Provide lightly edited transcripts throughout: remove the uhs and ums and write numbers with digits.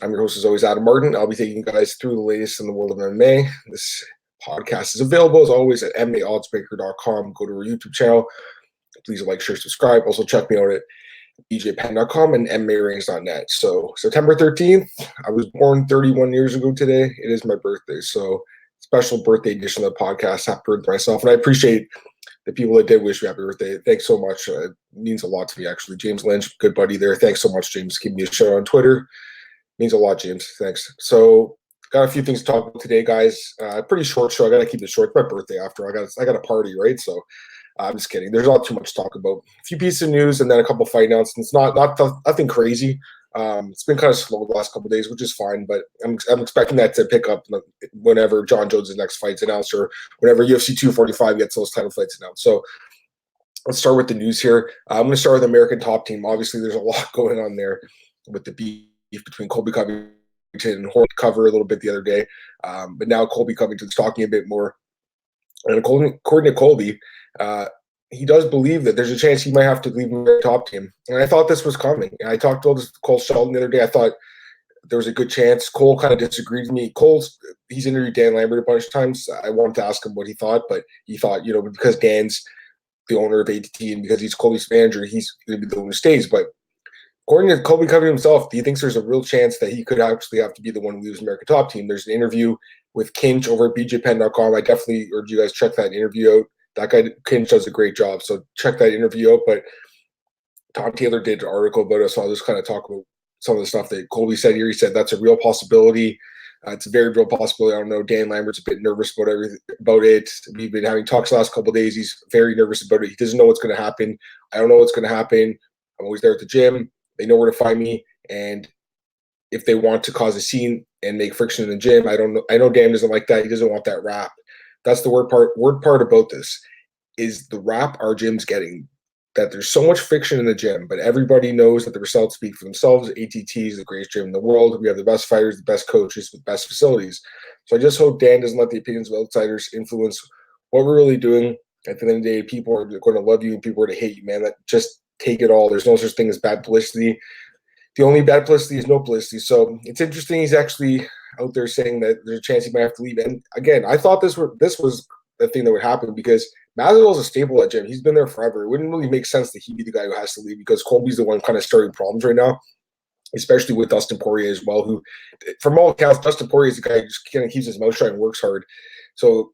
I'm your host, as always, Adam Martin. I'll be taking you guys through the latest in the world of MMA. This podcast is available, as always, at MMAOddsbreaker.com. Go to our YouTube channel. Please like, share, subscribe. Also, check me out at bjpenn.com and MMARings.net. So, September 13th, I was born 31 years ago today. It is my birthday. So, special birthday edition of the podcast. Happy birthday myself. And I appreciate the people that did wish me happy birthday. Thanks so much. It means a lot to me, actually. James Lynch, good buddy there. Thanks so much, James. Give me a shout on Twitter. Means a lot, James. Thanks. So, got a few things to talk about today, guys. Pretty short show. I got to keep it short. It's my birthday after. I got a party, right? So, I'm just kidding. There's not too much to talk about. A few pieces of news and then a couple of fight announcements. Nothing crazy. It's been kind of slow the last couple of days, which is fine. But I'm expecting that to pick up whenever John Jones' next fight's announced, or whenever UFC 245 gets those title fights announced. So let's start with the news here. I'm going to start with the American Top Team. Obviously, there's a lot going on there with the beef between Colby Covington and Jorge cover a little bit the other day. But now Colby Covington's talking a bit more. And according to Colby, he does believe that there's a chance he might have to leave the top team. And I thought this was coming. I talked to Cole Shelton the other day. I thought there was a good chance. Cole kind of disagreed with me. He's interviewed Dan Lambert a bunch of times. I wanted to ask him what he thought, but he thought, because Dan's the owner of ATT and because he's Colby's manager, he's going to be the one who stays. But according to Colby Covington himself, he thinks there's a real chance that he could actually have to be the one who leaves American Top Team. There's an interview with Kinch over at bjpenn.com. I definitely urge you guys to check that interview out. That guy, Kinch, does a great job. So check that interview out. But Tom Taylor did an article about it, so I'll just kind of talk about some of the stuff that Colby said here. He said that's a real possibility. It's a very real possibility. I don't know. Dan Lambert's a bit nervous about it. We've been having talks the last couple of days. He's very nervous about it. He doesn't know what's going to happen. I don't know what's going to happen. I'm always there at the gym. They know where to find me. And if they want to cause a scene and make friction in the gym, I don't know. I know Dan doesn't like that. He doesn't want that rap. That's the word part about this is the rap our gym's getting, that there's so much friction in the gym, but everybody knows that the results speak for themselves. ATT is the greatest gym in the world. We have the best fighters, the best coaches, the best facilities. So I just hope Dan doesn't let the opinions of outsiders influence what we're really doing. At the end of the day, people are going to love you and people are going to hate you, man. Just take it all. There's no such thing as bad publicity. The only bad publicity is no publicity. So it's interesting he's actually out there saying that there's a chance he might have to leave. And again, I thought this was the thing that would happen because Masvidal is a staple at gym. He's been there forever. It wouldn't really make sense that he'd be the guy who has to leave because Colby's the one kind of starting problems right now, especially with Dustin Poirier as well, who, from all accounts, Dustin Poirier is the guy who just kind of keeps his mouth shut and works hard. So,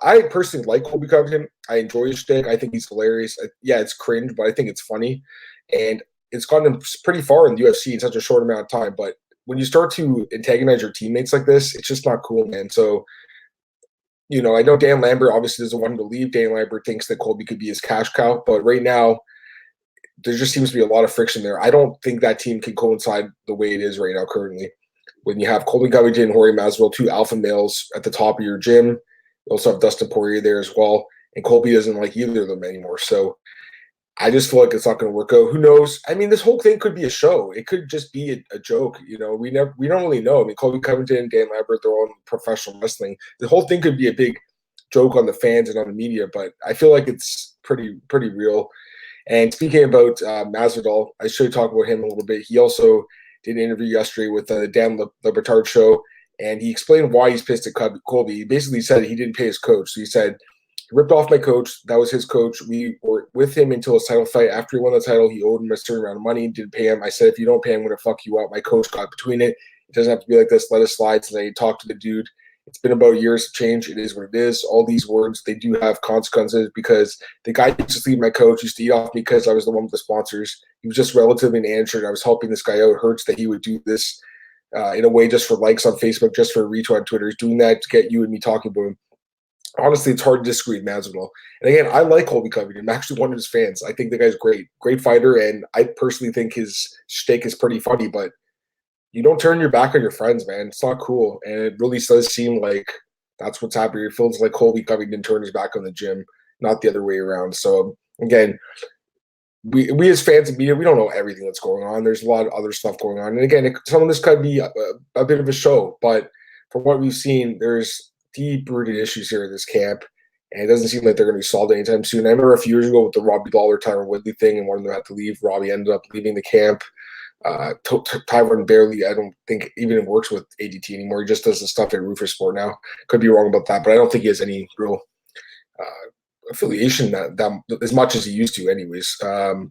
I personally like Colby Covington. I enjoy his shtick. I think he's hilarious. Yeah, it's cringe, but I think it's funny. And it's gotten him pretty far in the UFC in such a short amount of time. But when you start to antagonize your teammates like this, it's just not cool, man. So, I know Dan Lambert obviously doesn't want him to leave. Dan Lambert thinks that Colby could be his cash cow. But right now, there just seems to be a lot of friction there. I don't think that team can coincide the way it is right now currently. When you have Colby Covington and Jorge Masvidal, two alpha males at the top of your gym, you also have Dustin Poirier there as well. And Colby doesn't like either of them anymore. So I just feel like it's not going to work out. Who knows? I mean, this whole thing could be a show. It could just be a joke. We don't really know. I mean, Colby Covington and Dan Lambert, they're all in professional wrestling. The whole thing could be a big joke on the fans and on the media, but I feel like it's pretty real. And speaking about Masvidal, I should talk about him a little bit. He also did an interview yesterday with the Dan Le Batard show, and he explained why he's pissed at Colby. He basically said he didn't pay his coach. So he said, ripped off my coach. That was his coach. We were with him until his title fight. After he won the title, he owed him a certain amount of money. Didn't pay him. I said, if you don't pay him, I'm going to fuck you up. My coach got between it. It doesn't have to be like this. Let us slide. So they talked to the dude. It's been about years to change. It is what it is. All these words, they do have consequences because the guy used to leave my coach, used to eat off me because I was the one with the sponsors. He was just relatively injured. I was helping this guy out. It hurts that he would do this in a way just for likes on Facebook, just for a retweet on Twitter. He's doing that to get you and me talking about him. Honestly, it's hard to disagree with Masvidal. And again, I like Colby Covington. I'm actually one of his fans. I think the guy's great fighter, and I personally think his shtick is pretty funny, but you don't turn your back on your friends, man. It's not cool. And it really does seem like that's what's happening. It feels like Colby Covington turned his back on the gym, not the other way around. So, again, we as fans of media, we don't know everything that's going on. There's a lot of other stuff going on. And again, some of this could be a bit of a show, but from what we've seen, there's deep-rooted issues here in this camp, and it doesn't seem like they're going to be solved anytime soon. I remember a few years ago with the Robbie Lawler, Tyron Woodley thing, and one of them had to leave. Robbie ended up leaving the camp. Tyron barely, I don't think, even works with ATT anymore. He just does the stuff at Rufus Sport now. Could be wrong about that, but I don't think he has any real affiliation that as much as he used to anyways.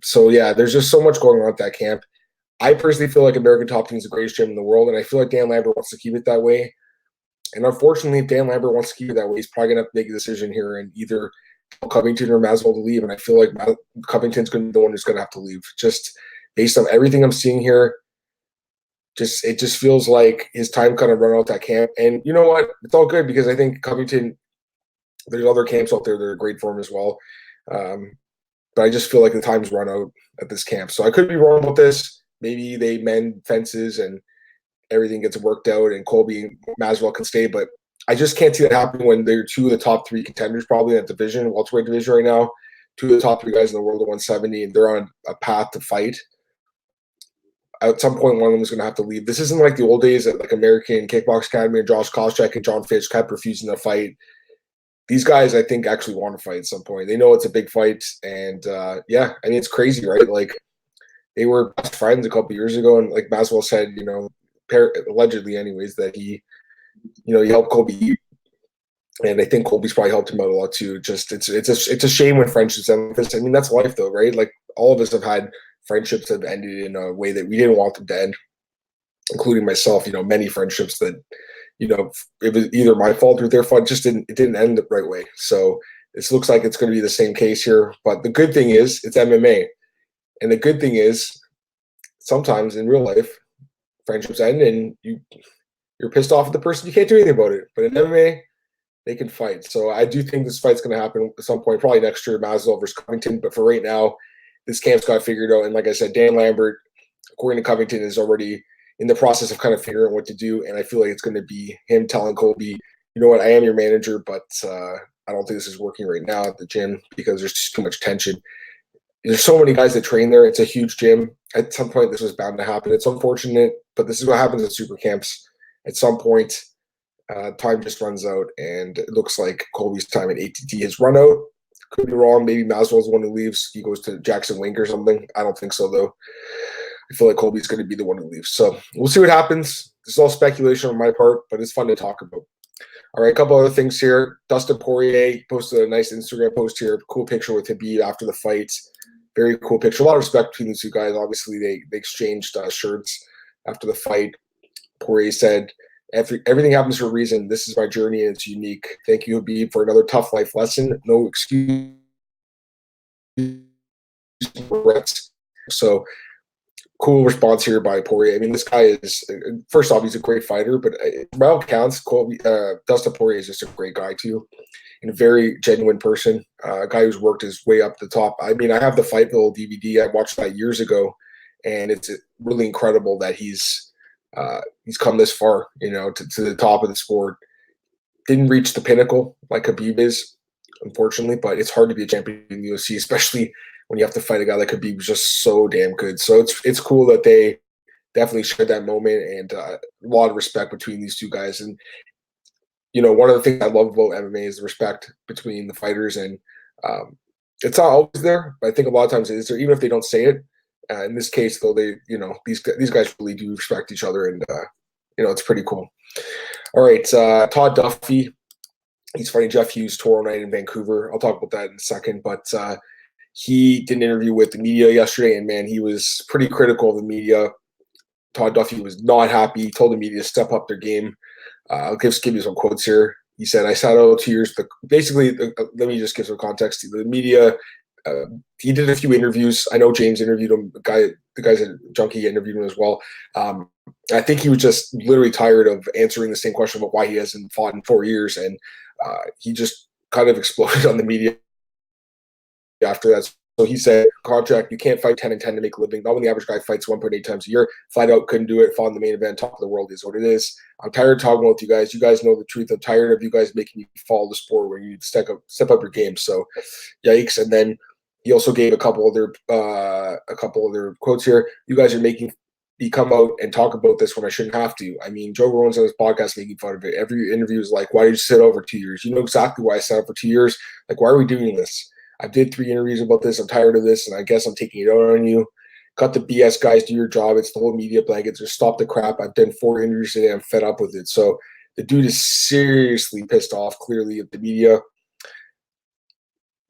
So yeah, there's just so much going on at that camp. I personally feel like American Top Team is the greatest gym in the world, and I feel like Dan Lambert wants to keep it that way. And unfortunately, if Dan Lambert wants to keep it that way, he's probably going to have to make a decision here and either tell Covington or Masvidal to leave. And I feel like Covington's going to be the one who's going to have to leave. Just based on everything I'm seeing here, it just feels like his time kind of run out that camp. And you know what? It's all good because I think Covington, there's other camps out there that are great for him as well. But I just feel like the time's run out at this camp. So I could be wrong about this. Maybe they mend fences and everything gets worked out and Colby and Masvidal can stay. But I just can't see that happening when they're two of the top three contenders probably in that division, welterweight division right now. Two of the top three guys in the world at 170, and they're on a path to fight. At some point, one of them is going to have to leave. This isn't like the old days at like American Kickbox Academy and Josh Koscheck and John Fitch kept refusing to fight. These guys, I think, actually want to fight at some point. They know it's a big fight. And yeah, I mean, it's crazy, right? Like, they were best friends a couple years ago. And like Masvidal said, you know, allegedly anyways, that he helped Colby eat. And I think Colby's probably helped him out a lot too. Just it's a shame when friendships end like this. I mean, that's life though, right? Like all of us have had friendships that have ended in a way that we didn't want them to end, including myself. You know, many friendships that, you know, it was either my fault or their fault. It didn't end the right way. So this looks like it's going to be the same case here. But the good thing is it's MMA, and the good thing is sometimes in real life friendships end and you're pissed off at the person. You can't do anything about it. But in MMA, they can fight. So I do think this fight's going to happen at some point, probably next year, Masvidal versus Covington. But for right now, this camp's got figured out. And like I said, Dan Lambert, according to Covington, is already in the process of kind of figuring out what to do. And I feel like it's going to be him telling Colby, you know what, I am your manager, but I don't think this is working right now at the gym because there's just too much tension. There's so many guys that train there. It's a huge gym. At some point, this was bound to happen. It's unfortunate, but this is what happens at super camps. At some point, time just runs out, and it looks like Colby's time at ATT has run out. Could be wrong. Maybe Masvidal's the one who leaves. He goes to Jackson Wink or something. I don't think so, though. I feel like Colby's going to be the one who leaves. So we'll see what happens. This is all speculation on my part, but it's fun to talk about. All right, a couple other things here. Dustin Poirier posted a nice Instagram post here. Cool picture with Khabib after the fight. Very cool picture. A lot of respect between the two guys. Obviously, they exchanged shirts after the fight. Poirier said, everything happens for a reason. This is my journey, and it's unique. Thank you, Khabib, for another tough life lesson. No excuse. So, cool response here by Poirier. I mean, this guy is, first off, he's a great fighter, but by all counts, Dustin Poirier is just a great guy, too, and a very genuine person, a guy who's worked his way up the top. I mean, I have the Fightville DVD. I watched that years ago, and it's really incredible that he's come this far, you know, to the top of the sport. Didn't reach the pinnacle like Khabib is, unfortunately, but it's hard to be a champion in the UFC, especially when you have to fight a guy like Khabib who's just so damn good. So it's cool that they definitely shared that moment, and a lot of respect between these two guys. And, you know, one of the things I love about MMA is the respect between the fighters, and it's not always there, but I think a lot of times it is there, even if they don't say it. In this case, though, these guys really do respect each other, and it's pretty cool. All right, Todd Duffee, he's fighting Jeff Hughes tomorrow night in Vancouver. I'll talk about that in a second, but he did an interview with the media yesterday, and man, he was pretty critical of the media. Todd Duffee was not happy. He told the media to step up their game. I'll give you some quotes here. He said, "I sat out 2 years." Basically, let me just give some context. The media. He did a few interviews. I know James interviewed him. The guys at Junkie interviewed him as well. I think he was just literally tired of answering the same question about why he hasn't fought in 4 years, and he just kind of exploded on the media after that. So he said, "Contract, you can't fight 10 and 10 to make a living. Not when the average guy fights 1.8 times a year. Flat out couldn't do it. Fought in the main event. Top of the world is what it is. I'm tired of talking with you guys. You guys know the truth. I'm tired of you guys making me follow the sport where you step up your game." So, yikes! And then he also gave a couple other quotes here. "You guys are making me come out and talk about this when I shouldn't have to. I mean, Joe Rogan's on his podcast making fun of it. Every interview is like, why did you sit over 2 years? You know exactly why I sat out for 2 years. Like, why are we doing this? I did 3 interviews about this. I'm tired of this, and I guess I'm taking it out on you." cut the BS, guys, do your job. It's the whole media blanket. Just stop the crap. I've done 4 interviews today. I'm fed up with it. So the dude is seriously pissed off, clearly, at the media.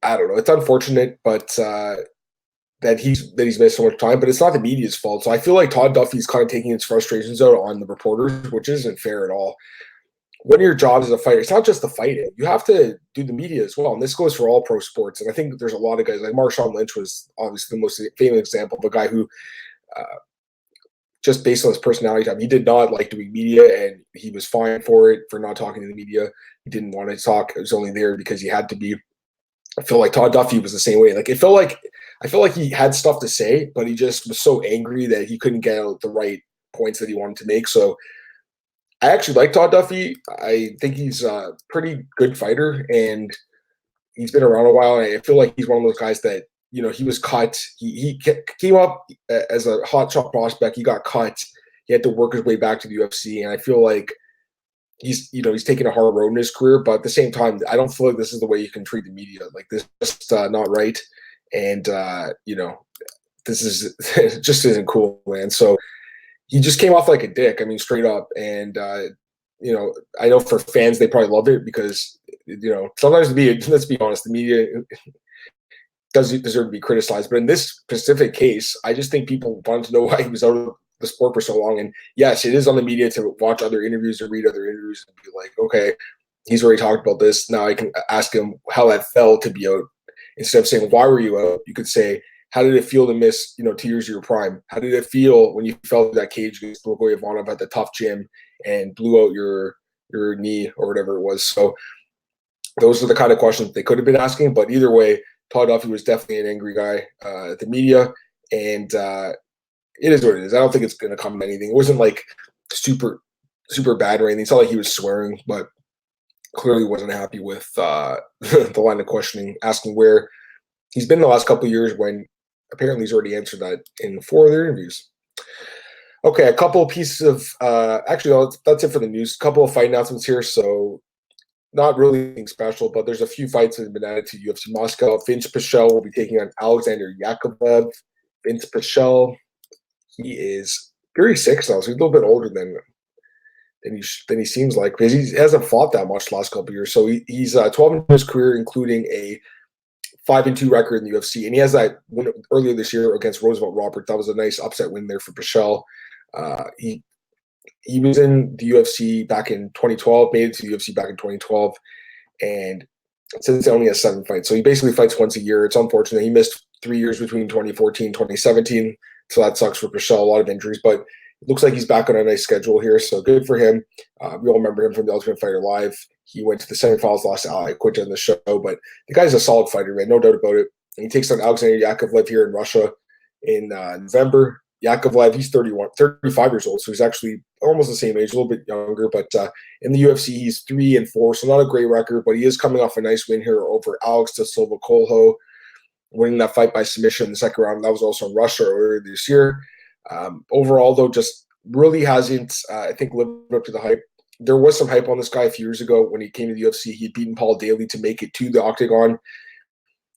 I don't know. It's unfortunate, but that he's missed so much time. But it's not the media's fault. So I feel like Todd Duffee's kind of taking his frustrations out on the reporters, which isn't fair at all. One of your jobs as a fighter, it's not just the fighting. You have to do the media as well. And this goes for all pro sports. And I think there's a lot of guys, like Marshawn Lynch was obviously the most famous example of a guy who, just based on his personality type, he did not like doing media, and he was fine for it, for not talking to the media. He didn't want to talk. It was only there because he had to be. I feel like Todd Duffee was the same way. Like I feel like he had stuff to say, but he just was so angry that he couldn't get out the right points that he wanted to make. So I actually like Todd Duffee. I think he's a pretty good fighter, and he's been around a while. And I feel like he's one of those guys that, you know, he was cut. He came up as a hot shot prospect. He got cut. He had to work his way back to the UFC, and I feel like he's taking a hard road in his career. But at the same time, I don't feel like this is the way you can treat the media. Like, this is just not right, and this is it just isn't cool, man. So he just came off like a dick. I mean, straight up. And I know for fans they probably love it because sometimes the media. Let's be honest, the media doesn't deserve to be criticized. But in this specific case, I just think people wanted to know why he was out of the sport for so long. And yes, it is on the media to watch other interviews or read other interviews and be like, okay, he's already talked about this. Now I can ask him how that felt to be out. Instead of saying, why were you out? You could say, how did it feel to miss, 2 years of your prime? How did it feel when you fell that cage against Bogoy Ivanov at the tough gym and blew out your knee or whatever it was? So those are the kind of questions they could have been asking. But either way, Todd Duffee was definitely an angry guy at the media, and it is what it is. I don't think it's going to come to anything. It wasn't like super, super bad or anything. It's not like he was swearing, but clearly wasn't happy with the line of questioning, asking where he's been the last couple of years, when apparently he's already answered that in 4 other interviews. Okay, a couple of pieces of that's it for the news. A couple of fight announcements here. So not really anything special, but there's a few fights that have been added to UFC Moscow. Vinc Pichel will be taking on Alexander Yakovlev. Vinc Pichel, he is 36 now, so he's a little bit older than he seems like, because he hasn't fought that much the last couple of years. So he's 12 in his career, including a 5-2 record in the UFC, and he has that win earlier this year against Roosevelt Robert. That was a nice upset win there for Pichel. He was in the UFC back in 2012, made it to the UFC back in 2012, and since he only has 7 fights. So he basically fights once a year. It's unfortunate. He missed 3 years between 2014 and 2017, so that sucks for Pichel, a lot of injuries, but it looks like he's back on a nice schedule here, so good for him. We all remember him from The Ultimate Fighter Live. He went to the semifinals, lost to Ali Quinta in the show, but the guy's a solid fighter, man, no doubt about it. And he takes on Alexander Yakovlev here in Russia in November. Yakovlev, he's 35 years old, so he's actually almost the same age, a little bit younger. But in the UFC, he's 3-4, so not a great record, but he is coming off a nice win here over Alex da Silva Colho, winning that fight by submission in the second round. That was also in Russia earlier this year. Overall, though, just really hasn't, I think, lived up to the hype. There was some hype on this guy a few years ago when he came to the UFC. He'd beaten Paul Daly to make it to the octagon,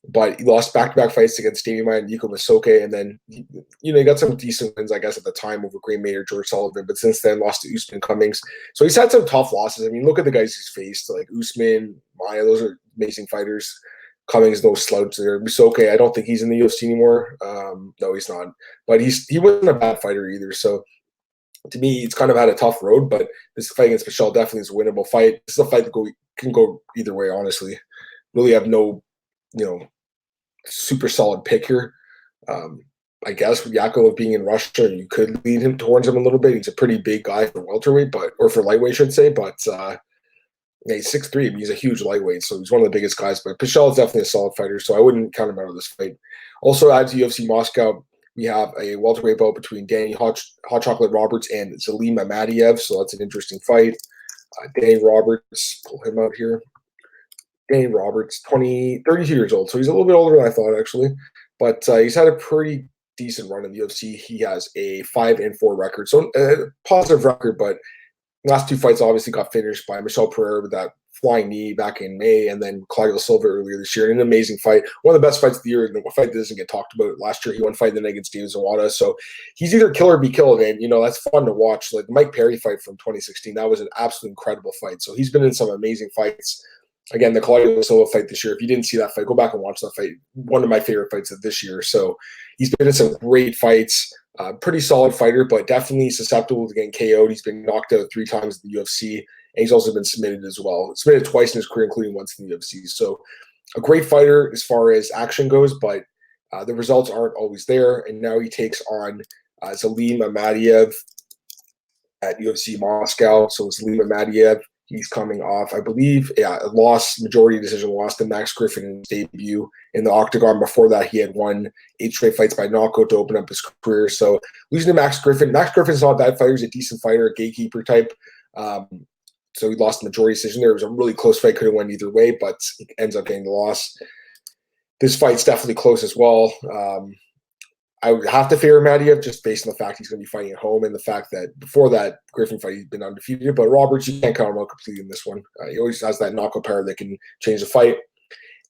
but he lost back-to-back fights against Damian Maia and Yuko Masoke, and then he got some decent wins, I guess, at the time over Gray Maynard, George Sullivan, but since then lost to Usman Cummings. So he's had some tough losses. I mean, look at the guys he's faced, like Usman, Maia, those are amazing fighters. Cummings, no slouch there. Masoke, I don't think he's in the UFC anymore. No, he's not. But he wasn't a bad fighter either. So to me, it's kind of had a tough road, but this fight against Pichel definitely is a winnable fight. This is a fight that can go either way, honestly. Really have no, super solid pick here. I guess with Yakovlev being in Russia, you could lead him towards him a little bit. He's a pretty big guy for welterweight, or for lightweight, I should say. But he's 6'3". I mean, he's a huge lightweight, so he's one of the biggest guys. But Pichel is definitely a solid fighter, so I wouldn't count him out of this fight. Also, add to UFC Moscow, we have a welterweight bout between Danny Hot Chocolate Roberts and Zelim Imadaev, so that's an interesting fight. Danny Roberts, pull him out here. Danny Roberts, 32 years old, so he's a little bit older than I thought, actually. But he's had a pretty decent run in the UFC. He has a 5-4 record, so a positive record, but last 2 fights obviously got finished by Michel Pereira with that flying knee back in May, and then Claudio Silva earlier this year. An amazing fight. One of the best fights of the year. A fight that doesn't get talked about. Last year, he won fight then against David Zawada. So he's either kill or be killed, and that's fun to watch. Like the Mike Perry fight from 2016, that was an absolute incredible fight. So he's been in some amazing fights. Again, the Claudio Silva fight this year. If you didn't see that fight, go back and watch that fight. One of my favorite fights of this year. So he's been in some great fights. Pretty solid fighter, but definitely susceptible to getting KO'd. He's been knocked out 3 times in the UFC, and he's also been submitted as well. Submitted twice in his career, including once in the UFC. So a great fighter as far as action goes, but the results aren't always there. And now he takes on Zelim Imadaev at UFC Moscow. So Zelim Imadaev, he's coming off, I believe, a majority decision loss to Max Griffin in his debut in the octagon. Before that, he had won 8 straight fights by knockout to open up his career. So losing to Max Griffin's not a bad fighter. He's a decent fighter, a gatekeeper type. So he lost the majority decision there. It was a really close fight, could have went either way, but he ends up getting the loss. This fight's definitely close as well. I would have to favor Imadaev just based on the fact he's going to be fighting at home and the fact that before that Griffin fight, he's been undefeated. But Roberts, you can't count him out completely in this one. He always has that knockout power that can change the fight.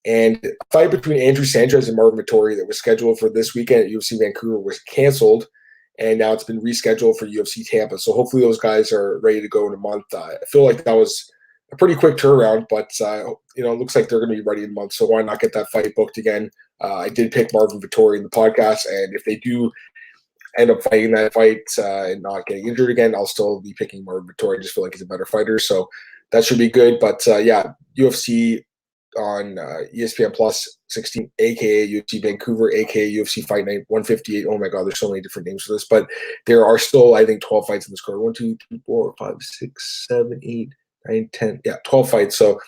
And a fight between Andrew Sanchez and Marvin Vettori that was scheduled for this weekend at UFC Vancouver was canceled, and now it's been rescheduled for UFC Tampa. So hopefully those guys are ready to go in a month. I feel like that was a pretty quick turnaround, but it looks like they're going to be ready in a month. So why not get that fight booked again? I did pick Marvin Vettori in the podcast, and if they do end up fighting that fight and not getting injured again, I'll still be picking Marvin Vettori. I just feel like he's a better fighter, so that should be good. But UFC on ESPN Plus 16, aka UFC Vancouver, aka UFC Fight Night 158. Oh my God, there's so many different names for this, but there are still, I think, 12 fights in this card. 1, 2, 3, 4, 5, 6, 7, 8, 9, 10. Yeah, 12 fights. So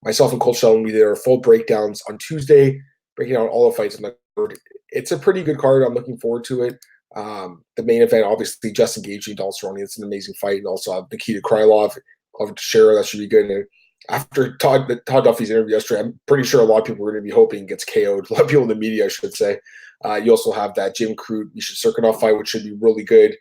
myself and Cole Sheldon, we did our full breakdowns on Tuesday, breaking down all the fights on the card. It's a pretty good card. I'm looking forward to it. The main event, obviously, Justin Gaethje, Donald Cerrone. It's an amazing fight. And also have Nikita Krylov, Glover Teixeira. That should be good. And after Todd Duffee's interview yesterday, I'm pretty sure a lot of people were going to be hoping he gets KO'd. A lot of people in the media, I should say. You also have that Jim Crute, Misha Cirkunov fight, which should be really good.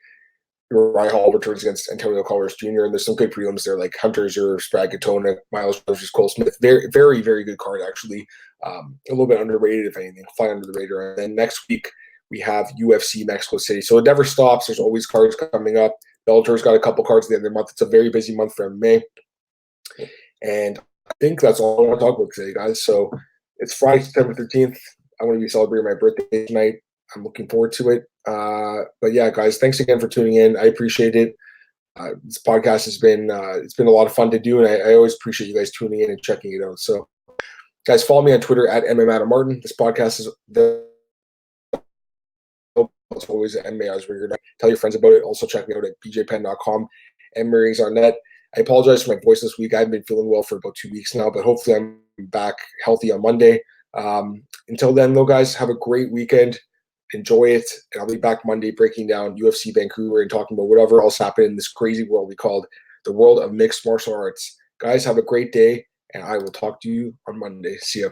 Uriah Hall returns against Antonio Carlos Jr., and there's some good prelims there, like Hunter Zerr, Brad Katona, Miles versus Cole Smith. Very, very, very good card, actually. A little bit underrated, if anything. Fly under the radar. And then next week, we have UFC Mexico City. So it never stops. There's always cards coming up. Bellator's got a couple cards at the end of the month. It's a very busy month for MMA. And I think that's all I want to talk about today, guys. So it's Friday, September 13th. I'm going to be celebrating my birthday tonight. I'm looking forward to it. But yeah, guys, thanks again for tuning in. I appreciate it. This podcast has been it's been a lot of fun to do, and I always appreciate you guys tuning in and checking it out. So, guys, follow me on Twitter at MMAOB. This podcast is as always at MMA. Tell your friends about it. Also, check me out at bjpenn.com and Marines.net. I apologize for my voice this week. I haven't been feeling well for about 2 weeks now, but hopefully I'm back healthy on Monday. Until then, though, guys, have a great weekend. Enjoy it. And I'll be back Monday breaking down UFC Vancouver and talking about whatever else happened in this crazy world we called the world of mixed martial arts. Guys, have a great day, and I will talk to you on Monday. See ya.